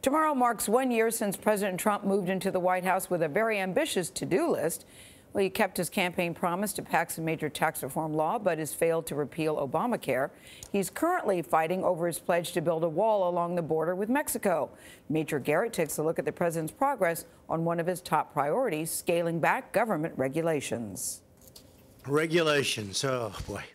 Tomorrow marks 1 year since President Trump moved into the White House with a very ambitious to-do list. Well, he kept his campaign promise to pass a major tax reform law, but has failed to repeal Obamacare. He's currently fighting over his pledge to build a wall along the border with Mexico. Major Garrett takes a look at the president's progress on one of his top priorities, scaling back government regulations. Regulations, oh boy,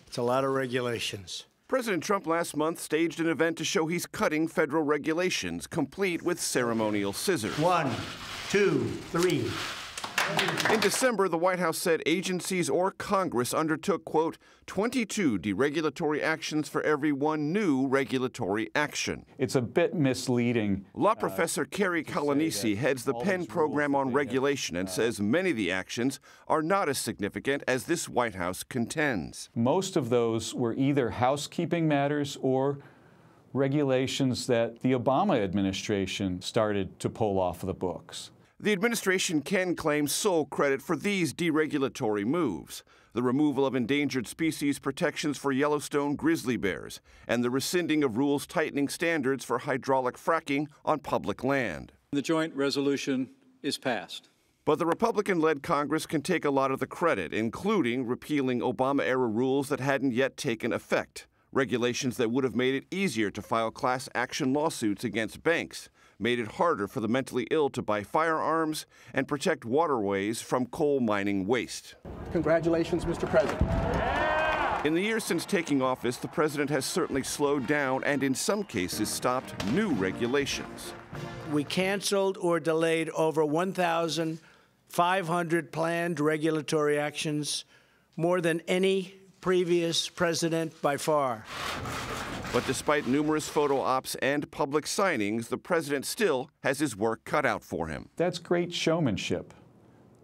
it's a lot of regulations. President Trump last month staged an event to show he's cutting federal regulations, complete with ceremonial scissors. 1, 2, 3. In December, the White House said agencies or Congress undertook, quote, 22 deregulatory actions for every one new regulatory action. It's a bit misleading. Law professor Kerry Kalanisi heads the Penn program on regulation and says many of the actions are not as significant as this White House contends. Most of those were either housekeeping matters or regulations that the Obama administration started to pull off the books. The administration can claim sole credit for these deregulatory moves: the removal of endangered species protections for Yellowstone grizzly bears, and the rescinding of rules tightening standards for hydraulic fracking on public land. The joint resolution is passed. But the Republican-led Congress can take a lot of the credit, including repealing Obama-era rules that hadn't yet taken effect, regulations that would have made it easier to file class action lawsuits against banks, made it harder for the mentally ill to buy firearms, and protect waterways from coal mining waste. Congratulations, Mr. President. In the years since taking office, the president has certainly slowed down and in some cases stopped new regulations. We canceled or delayed over 1,500 planned regulatory actions, more than any previous president by far. But despite numerous photo ops and public signings, the president still has his work cut out for him. That's great showmanship.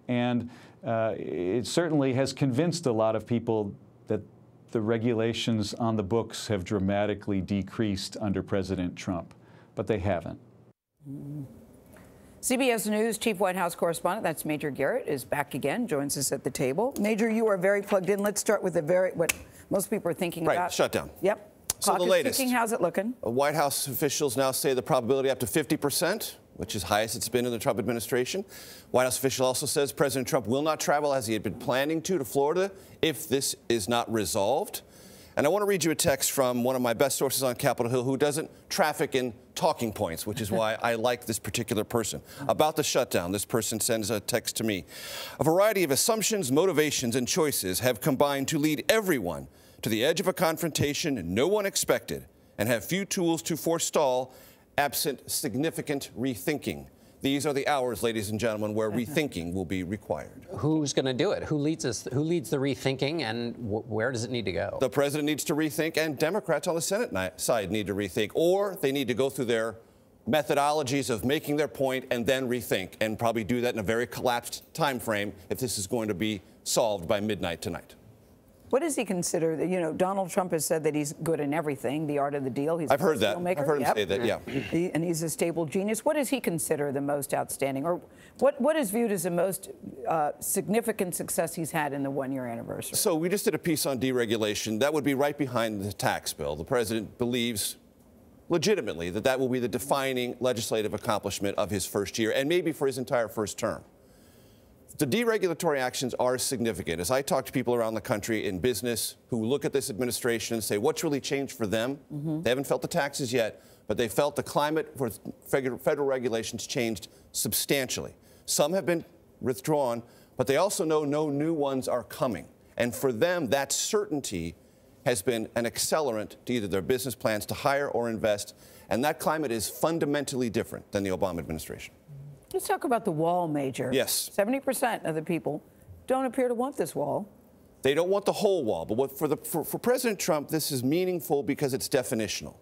And it certainly has convinced a lot of people that the regulations on the books have dramatically decreased under President Trump, but they haven't. CBS News Chief White House correspondent, that's Major Garrett, is back again, joins us at the table. Major, you are very plugged in. Let's start with what most people are thinking about. Right, shutdown. Yep. So Clock the latest. Ticking. How's it looking? White House officials now say the probability up to 50%, which is highest it's been in the Trump administration. White House official also says President Trump will not travel as he had been planning to Florida if this is not resolved. And I want to read you a text from one of my best sources on Capitol Hill who doesn't traffic in talking points, which is why I like this particular person. About the shutdown, this person sends a text to me. A variety of assumptions, motivations, and choices have combined to lead everyone to the edge of a confrontation no one expected and have few tools to forestall absent significant rethinking. These are the hours, ladies and gentlemen, where rethinking will be required. Who's going to do it? Who leads us? Who leads the rethinking, and where does it need to go? The president needs to rethink, and Democrats on the Senate side need to rethink, or they need to go through their methodologies of making their point and then rethink, and probably do that in a very collapsed time frame if this is going to be solved by midnight tonight. What does he consider? You know, Donald Trump has said that he's good in everything, the art of the deal. He's I've heard that. I've heard him say that, yeah. And he's a stable genius. What does he consider the most outstanding, or what is viewed as the most significant success he's had in the one-year anniversary? So we just did a piece on deregulation. That would be right behind the tax bill. The president believes legitimately that that will be the defining legislative accomplishment of his first year, and maybe for his entire first term. The deregulatory actions are significant. As I talk to people around the country in business who look at this administration and say, what's really changed for them? They haven't felt the taxes yet, but they felt the climate for federal regulations changed substantially. Some have been withdrawn, but they also know no new ones are coming. And for them, that certainty has been an accelerant to either their business plans to hire or invest. And that climate is fundamentally different than the Obama administration. Let's talk about the wall, Major. Yes. 70% of the people don't appear to want this wall. They don't want the whole wall. But for President Trump, this is meaningful because it's definitional.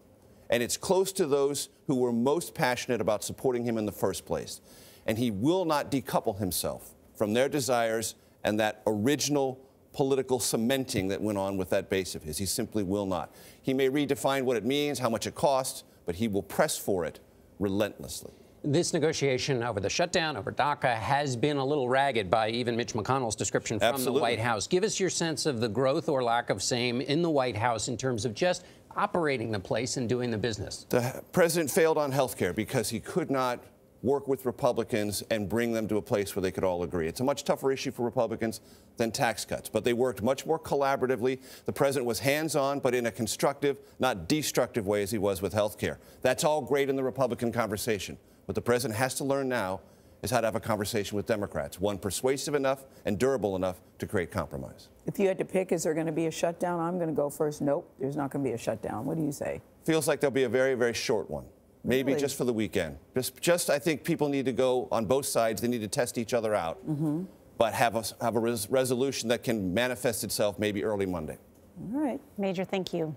And it's close to those who were most passionate about supporting him in the first place. And he will not decouple himself from their desires and that original political cementing that went on with that base of his. He simply will not. He may redefine what it means, how much it costs, but he will press for it relentlessly. This negotiation over the shutdown, over DACA, has been a little ragged by even Mitch McConnell's description from the White House. Give us your sense of the growth or lack of same in the White House in terms of just operating the place and doing the business. The president failed on health care because he could not work with Republicans and bring them to a place where they could all agree. It's a much tougher issue for Republicans than tax cuts, but they worked much more collaboratively. The president was hands-on, but in a constructive, not destructive way as he was with health care. That's all great in the Republican conversation. What the president has to learn now is how to have a conversation with Democrats, one persuasive enough and durable enough to create compromise. If you had to pick, is there going to be a shutdown? I'm going to go first. Nope, there's not going to be a shutdown. What do you say? Feels like there'll be a very, very short one. Maybe Really? just for the weekend. Just I think people need to go on both sides. They need to test each other out, but have a resolution that can manifest itself maybe early Monday. All right. Major, thank you.